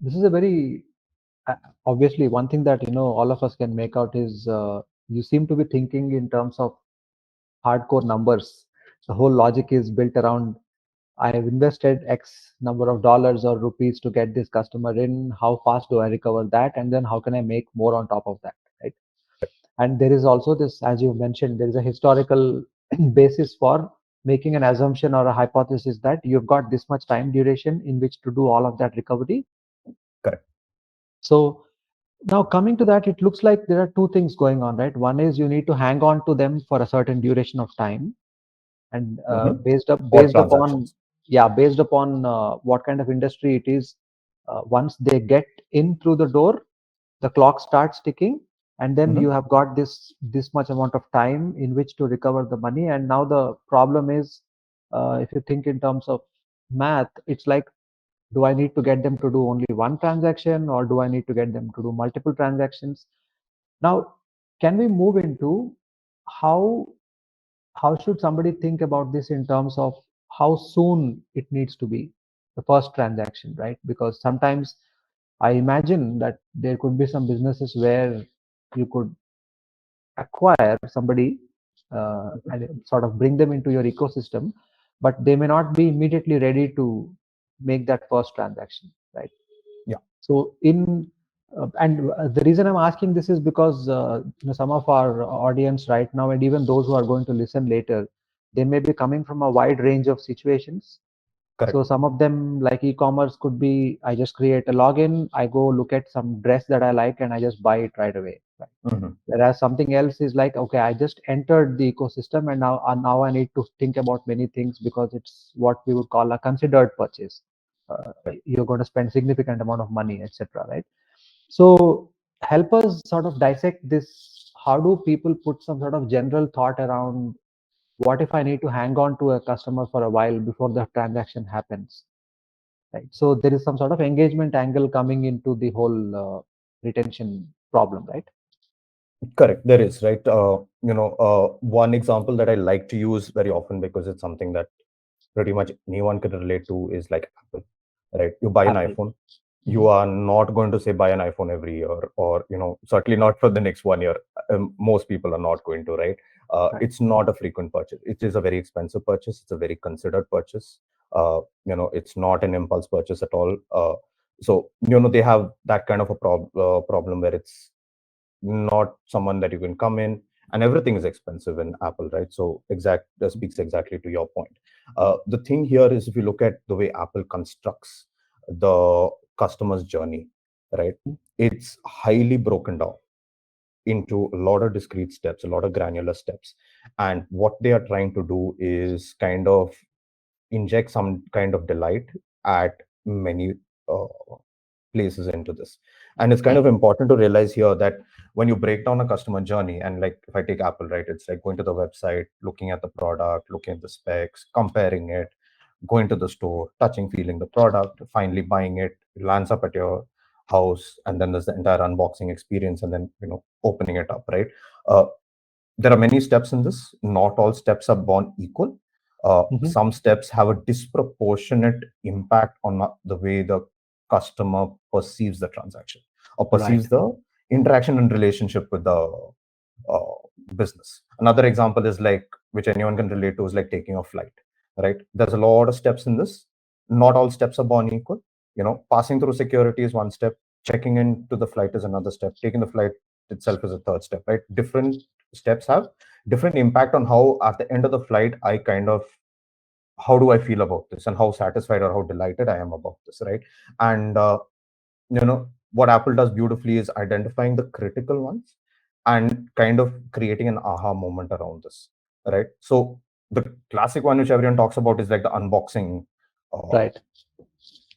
This is a very obviously one thing that all of us can make out is you seem to be thinking in terms of hardcore numbers. The whole logic is built around I have invested X number of dollars or rupees to get this customer in. How fast do I recover that? And then how can I make more on top of that? Right. And there is also this, as you mentioned, there is a historical basis for making an assumption or a hypothesis that you've got this much time duration in which to do all of that recovery. Correct. So now coming to that, it looks like there are two things going on, right? One is you need to hang on to them for a certain duration of time, and Or based upon transactions. based upon what kind of industry it is, once they get in through the door, the clock starts ticking, and then you have got this much amount of time in which to recover the money. And now the problem is, if you think in terms of math, it's like, do I need to get them to do only one transaction, or do I need to get them to do multiple transactions? Now, can we move into how how should somebody think about this in terms of how soon it needs to be the first transaction, right? Because sometimes I imagine that there could be some businesses where you could acquire somebody and sort of bring them into your ecosystem, but they may not be immediately ready to make that first transaction, right? Yeah. So the reason I'm asking this is because some of our audience right now, and even those who are going to listen later, they may be coming from a wide range of situations. Correct. So some of them, like e-commerce, could be I just create a login, I go look at some dress that I like, and I just buy it right away. Right? Whereas something else is like, okay, I just entered the ecosystem, and now I need to think about many things because it's what we would call a considered purchase. You're going to spend significant amount of money, etc. Right? So help us sort of dissect this. How do people put some sort of general thought around what if I need to hang on to a customer for a while before the transaction happens? Right. So there is some sort of engagement angle coming into the whole retention problem, right? Correct. There is, right. One example that I like to use very often because it's something that pretty much anyone can relate to is like Apple, right? You buy an Apple. iPhone, you Mhm. are not going to say buy an iPhone every year, or certainly not for the next 1 year. Most people are not going to, right? Right. It's not a frequent purchase. It is a very expensive purchase. It's a very considered purchase. It's not an impulse purchase at all. So they have that kind of a problem where it's not someone that you can come in, and everything is expensive in Apple, right? So that speaks exactly to your point. The thing here is, if you look at the way Apple constructs the customer's journey, right, it's highly broken down into a lot of discrete steps, a lot of granular steps. And what they are trying to do is kind of inject some kind of delight at many uh, places into this. And it's kind of important to realize here that when you break down a customer journey, and like if I take Apple, right, it's like going to the website, looking at the product, looking at the specs, comparing it, going to the store, touching, feeling the product, finally buying it, it lands up at your house, and then there's the entire unboxing experience, and then opening it up, right? uh, there are many steps in this. Not all steps are born equal. Mhm. Some steps have a disproportionate impact on the way the customer perceives the transaction, or Right. perceives the interaction and relationship with the uh, business. Another example is like, which anyone can relate to, is like taking a flight, right? There's a lot of steps in this. Not all steps are born equal. Passing through security is one step. Checking into the flight is another step. Taking the flight itself is a third step, right? Different steps have different impact on how, at the end of the flight, I kind of, how do I feel about this, and how satisfied or how delighted I am about this, right? And what Apple does beautifully is identifying the critical ones and kind of creating an aha moment around this, right? So the classic one which everyone talks about is like the unboxing uh, Right.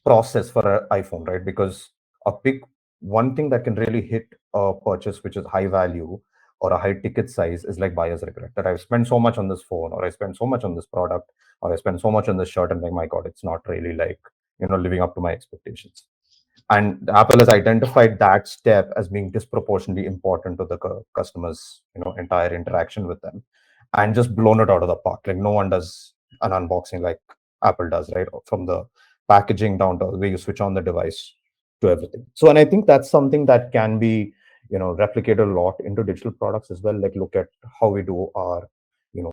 process for an iPhone, right? Because a big one thing that can really hit a purchase which is high value or a high ticket size is like buyer's regret, that I've spent so much on this phone, or I spent so much on this product, or I spent so much on this shirt, and like, my God, it's not really like living up to my expectations. And Apple has identified that step as being disproportionately important to the customers entire interaction with them, and just blown it out of the park. Like, no one does an unboxing like Apple does, right? From the packaging down to the way you switch on the device to everything. So, and I think that's something that can be, replicated a lot into digital products as well. Like look at how we do our,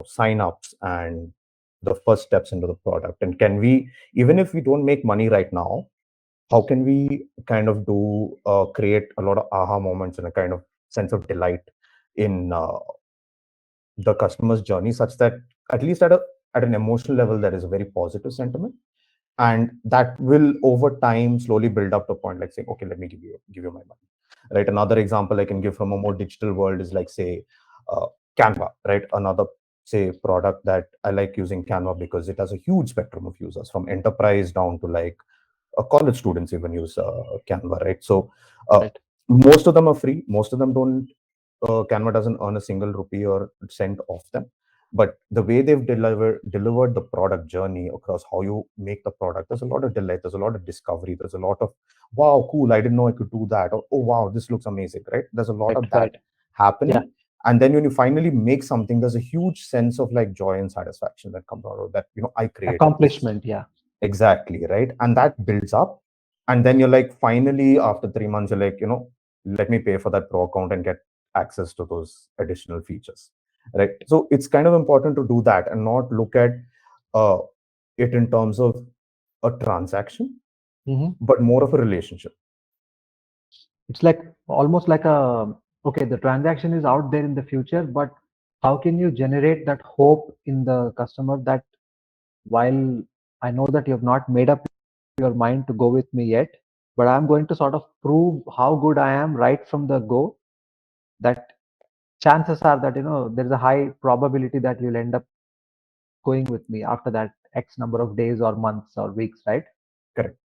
sign ups and the first steps into the product. And can we, even if we don't make money right now, how can we kind of do create a lot of aha moments and a kind of sense of delight in the customer's journey, such that at least at an emotional level there is a very positive sentiment, and that will over time slowly build up to a point like saying, okay, let me give you my money, right? Another example I can give from a more digital world is like, say, uh, Canva, right? Another, say, product that I like using, Canva, because it has a huge spectrum of users, from enterprise down to like college students even use Canva, right? So uh, Right. most of them are free. Most of them don't. Canva doesn't earn a single rupee or cent off them. But the way they've delivered the product journey across how you make the product, there's a lot of delight. There's a lot of discovery. There's a lot of, wow, cool, I didn't know I could do that. Or, oh wow, this looks amazing, right? There's a lot Right. of that Right. Yeah. happening. And then when you finally make something, there's a huge sense of like joy and satisfaction that comes out of that. I created this. Accomplishment. Yeah. Exactly, right? And that builds up. And then you're like, finally, after 3 months, you're like, let me pay for that pro account and get access to those additional features, right? So it's kind of important to do that and not look at uh, it in terms of a transaction, Hmm. but more of a relationship. It's like almost like a, okay, the transaction is out there in the future, but how can you generate that hope in the customer that while I know that you have not made up your mind to go with me yet, but I'm going to sort of prove how good I am right from the go, that chances are that, there's a high probability that you'll end up going with me after that X number of days or months or weeks, right? Correct.